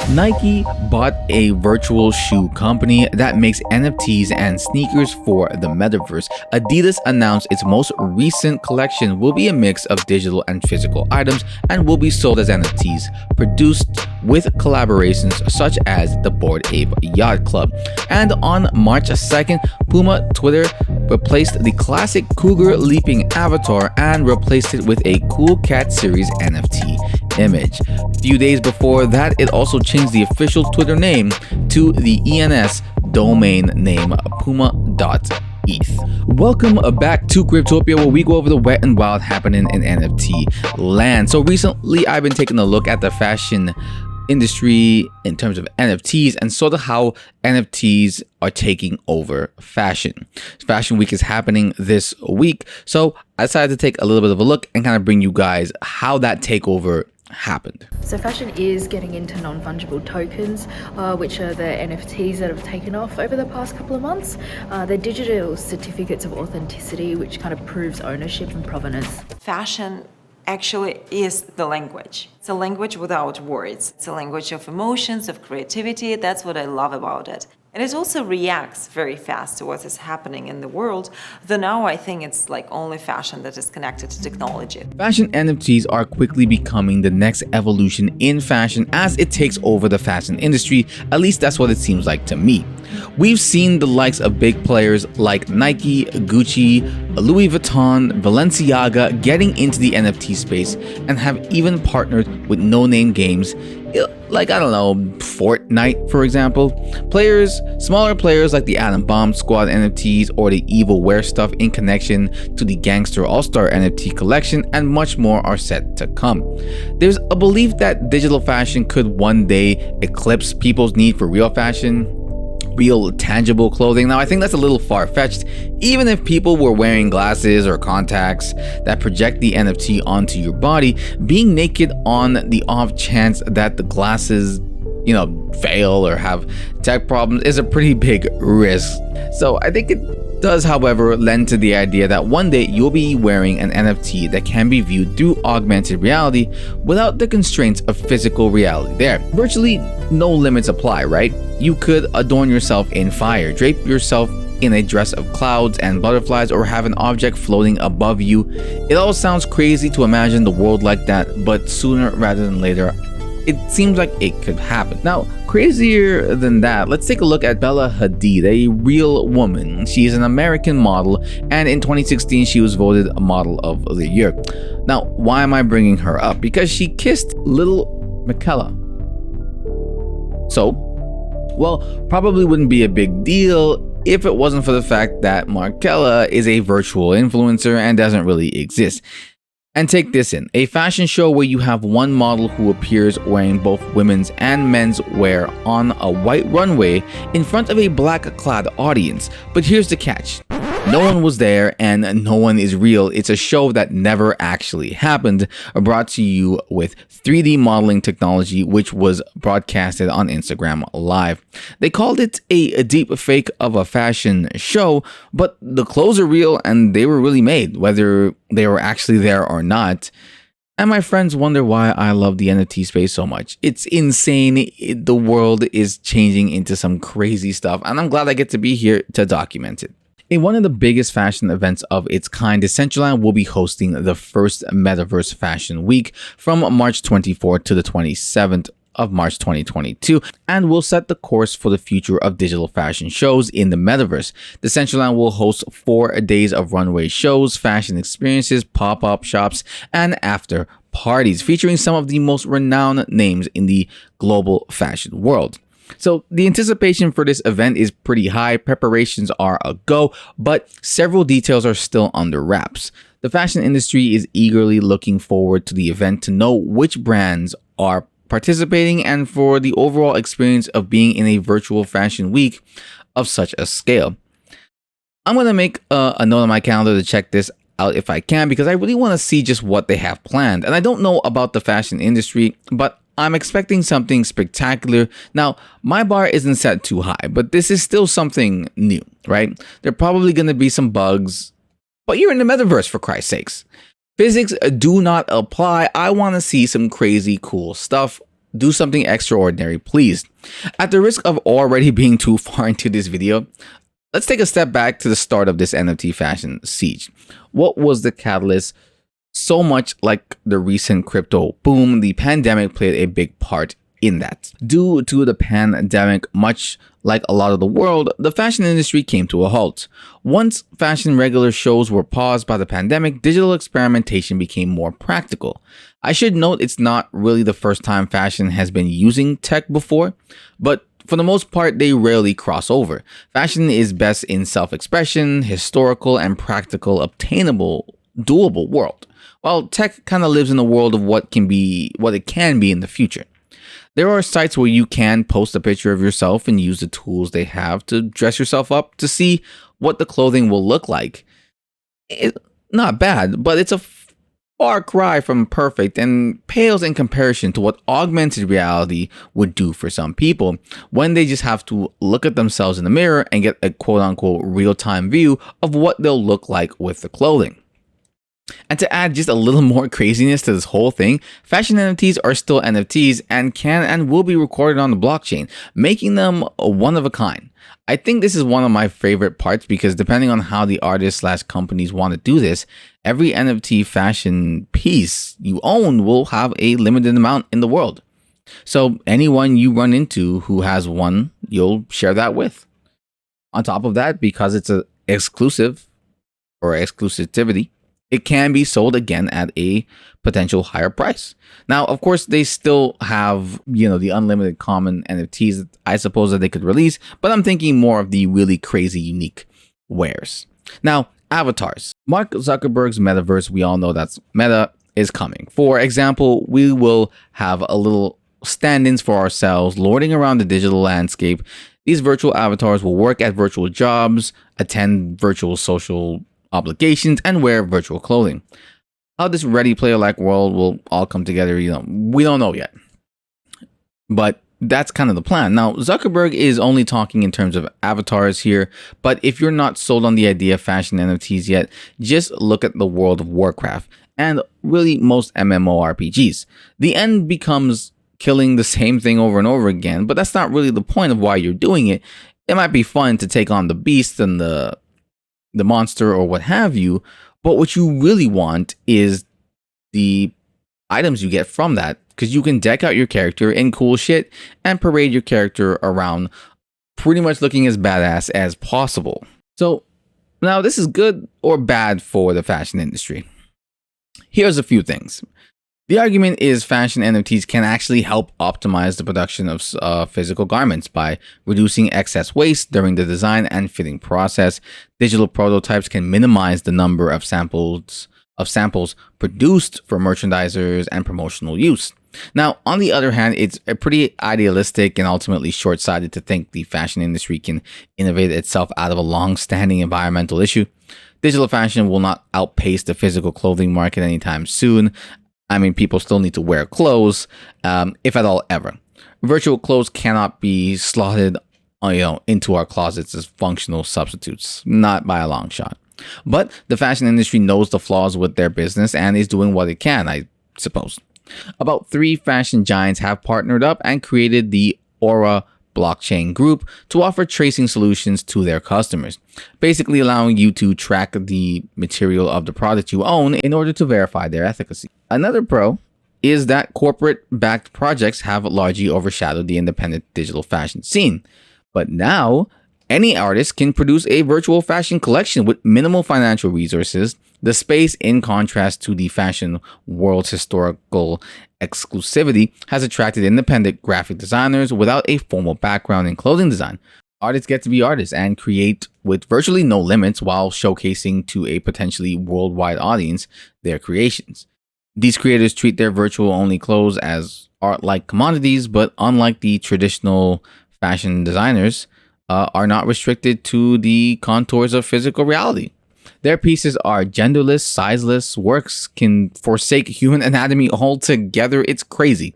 Nike bought a virtual shoe company that makes NFTs and sneakers for the metaverse. Adidas announced its most recent collection will be a mix of digital and physical items and will be sold as NFTs, produced with collaborations such as the Bored Ape Yacht Club. And on March 2nd, Puma Twitter replaced the classic cougar leaping avatar and replaced it with a Cool Cat series NFT image. A few days before that, it also changed the official Twitter name to the ENS domain name puma.eth. Welcome back to Cryptopia, where we go over the wet and wild happening in NFT land. So recently I've been taking a look at the fashion industry in terms of NFTs and sort of how NFTs are taking over fashion. Fashion Week is happening this week, so I decided to take a little bit of a look and kind of bring you guys how that takeover happened. So fashion is getting into non-fungible tokens, which are the NFTs that have taken off over the past couple of months. They're digital certificates of authenticity, which kind of proves ownership and provenance. Fashion actually is the language. It's a language without words. It's a language of emotions, of creativity. That's what I love about it. And it also reacts very fast to what is happening in the world, though now I think it's like only fashion that is connected to technology. Fashion NFTs are quickly becoming the next evolution in fashion as it takes over the fashion industry. At least that's what it seems like to me. We've seen the likes of big players like Nike, Gucci, Louis Vuitton, Balenciaga getting into the NFT space and have even partnered with no-name games like, I don't know, Fortnite, for example. Smaller players like the Atom Bomb Squad NFTs or the Evil Wear stuff in connection to the Gangster All-Star NFT collection, and much more are set to come. There's a belief that digital fashion could one day eclipse people's need for real fashion, real tangible clothing. Now, I think that's a little far-fetched. Even if people were wearing glasses or contacts that project the NFT onto your body, being naked on the off chance that the glasses, fail or have tech problems is a pretty big risk. So I think it does, however, lend to the idea that one day you'll be wearing an NFT that can be viewed through augmented reality without the constraints of physical reality there. Virtually no limits apply, right? You could adorn yourself in fire, drape yourself in a dress of clouds and butterflies, or have an object floating above you. It all sounds crazy to imagine the world like that, but sooner rather than later, it seems like it could happen. Now, crazier than that, let's take a look at Bella Hadid, a real woman. She's an American model, and in 2016, she was voted a Model of the Year. Now, why am I bringing her up? Because she kissed little Michaela. So, well, probably wouldn't be a big deal if it wasn't for the fact that Markella is a virtual influencer and doesn't really exist. And take this in, a fashion show where you have one model who appears wearing both women's and men's wear on a white runway in front of a black-clad audience. But here's the catch. No one was there and no one is real. It's a show that never actually happened, brought to you with 3D modeling technology, which was broadcasted on Instagram Live. They called it a deep fake of a fashion show, but the clothes are real and they were really made, whether they were actually there or not. And my friends wonder why I love the NFT space so much. It's insane. The world is changing into some crazy stuff, and I'm glad I get to be here to document it. In one of the biggest fashion events of its kind, Decentraland will be hosting the first Metaverse Fashion Week from March 24th to the 27th of March 2022, and will set the course for the future of digital fashion shows in the metaverse. Decentraland will host 4 days of runway shows, fashion experiences, pop-up shops, and after parties featuring some of the most renowned names in the global fashion world. So the anticipation for this event is pretty high, preparations are a go, but several details are still under wraps. The fashion industry is eagerly looking forward to the event to know which brands are participating and for the overall experience of being in a virtual fashion week of such a scale. I'm going to make a note on my calendar to check this out if I can, because I really want to see just what they have planned. And I don't know about the fashion industry, but I'm expecting something spectacular. Now, my bar isn't set too high, but this is still something new, right? There are probably going to be some bugs, but you're in the metaverse, for Christ's sakes. Physics do not apply. I want to see some crazy cool stuff do something extraordinary, please. At the risk of already being too far into this video, let's take a step back to the start of this NFT fashion siege. What was the catalyst? So much like the recent crypto boom, the pandemic played a big part in that. Due to the pandemic, much like a lot of the world, the fashion industry came to a halt. Once fashion regular shows were paused by the pandemic, digital experimentation became more practical. I should note it's not really the first time fashion has been using tech before, but for the most part, they rarely cross over. Fashion is best in self-expression, historical, and practical, obtainable, doable world, while tech kind of lives in the world of what it can be in the future. There are sites where you can post a picture of yourself and use the tools they have to dress yourself up to see what the clothing will look like. Not bad, but it's a far cry from perfect and pales in comparison to what augmented reality would do for some people when they just have to look at themselves in the mirror and get a quote-unquote real-time view of what they'll look like with the clothing. And to add just a little more craziness to this whole thing, fashion NFTs are still NFTs and can and will be recorded on the blockchain, making them one of a kind. I think this is one of my favorite parts because depending on how the artists/companies want to do this, every NFT fashion piece you own will have a limited amount in the world. So anyone you run into who has one, you'll share that with. On top of that, because it's an exclusive or exclusivity, it can be sold again at a potential higher price. Now, of course, they still have, the unlimited common NFTs, I suppose, that they could release, but I'm thinking more of the really crazy, unique wares. Now, avatars. Mark Zuckerberg's metaverse, we all know that's Meta, is coming. For example, we will have a little stand-ins for ourselves, lording around the digital landscape. These virtual avatars will work at virtual jobs, attend virtual social obligations, and wear virtual clothing. How this Ready Player like world will all come together, we don't know yet. But that's kind of the plan. Now, Zuckerberg is only talking in terms of avatars here, but if you're not sold on the idea of fashion NFTs yet, just look at the world of Warcraft and really most MMORPGs. The end becomes killing the same thing over and over again, but that's not really the point of why you're doing it. It might be fun to take on the beast and the monster or what have you, but what you really want is the items you get from that, because you can deck out your character in cool shit and parade your character around pretty much looking as badass as possible. So now this is good or bad for the fashion industry. Here's a few things. The argument is fashion NFTs can actually help optimize the production of physical garments by reducing excess waste during the design and fitting process. Digital prototypes can minimize the number of samples produced for merchandisers and promotional use. Now, on the other hand, it's pretty idealistic and ultimately short-sighted to think the fashion industry can innovate itself out of a long-standing environmental issue. Digital fashion will not outpace the physical clothing market anytime soon. I mean, people still need to wear clothes, if at all ever. Virtual clothes cannot be slotted, into our closets as functional substitutes, not by a long shot. But the fashion industry knows the flaws with their business and is doing what it can, I suppose. About 3 fashion giants have partnered up and created the Aura blockchain group to offer tracing solutions to their customers, basically allowing you to track the material of the product you own in order to verify their efficacy. Another pro is that corporate-backed projects have largely overshadowed the independent digital fashion scene. But now, any artist can produce a virtual fashion collection with minimal financial resources. The space, in contrast to the fashion world's historical exclusivity, has attracted independent graphic designers without a formal background in clothing design. Artists get to be artists and create with virtually no limits while showcasing to a potentially worldwide audience their creations. These creators treat their virtual-only clothes as art-like commodities, but unlike the traditional fashion designers, are not restricted to the contours of physical reality. Their pieces are genderless, sizeless, works can forsake human anatomy altogether. It's crazy.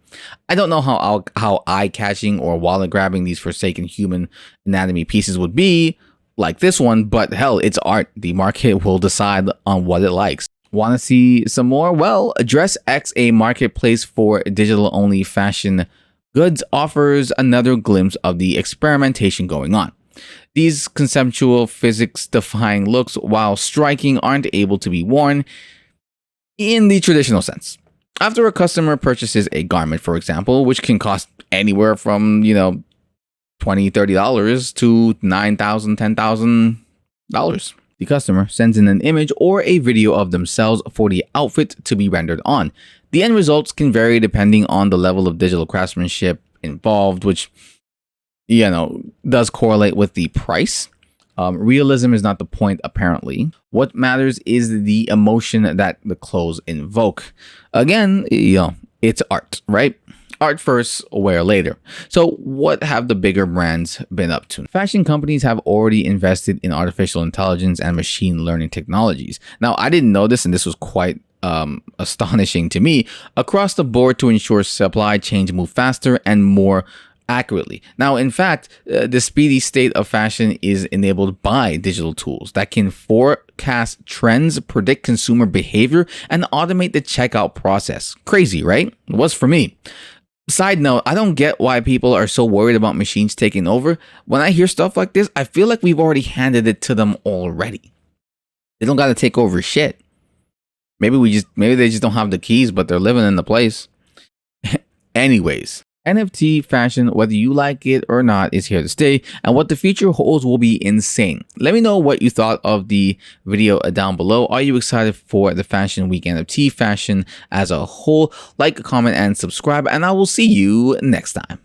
I don't know how eye-catching or wallet-grabbing these forsaken human anatomy pieces would be, like this one, but hell, it's art. The market will decide on what it likes. Want to see some more? Well, DressX, a marketplace for digital-only fashion goods offers another glimpse of the experimentation going on. These conceptual, physics-defying looks, while striking, aren't able to be worn in the traditional sense. After a customer purchases a garment, for example, which can cost anywhere from, $20, $30 to $9,000, $10,000, the customer sends in an image or a video of themselves for the outfit to be rendered on. The end results can vary depending on the level of digital craftsmanship involved, which does correlate with the price. Realism is not the point, apparently. What matters is the emotion that the clothes invoke. Again, it's art, right? Art first, wear later. So what have the bigger brands been up to? Fashion companies have already invested in artificial intelligence and machine learning technologies. Now, I didn't know this, and this was quite astonishing to me, across the board to ensure supply chains move faster and more accurately. Now, in fact, the speedy state of fashion is enabled by digital tools that can forecast trends, predict consumer behavior, and automate the checkout process. Crazy, right? It was for me. Side note, I don't get why people are so worried about machines taking over. When I hear stuff like this, I feel like we've already handed it to them already. They don't got to take over shit. Maybe they just don't have the keys, but they're living in the place. Anyways, NFT fashion, whether you like it or not, is here to stay, and what the future holds will be insane. Let me know what you thought of the video down below. Are you excited for the Fashion Week NFT fashion as a whole? Like, comment, and subscribe, and I will see you next time.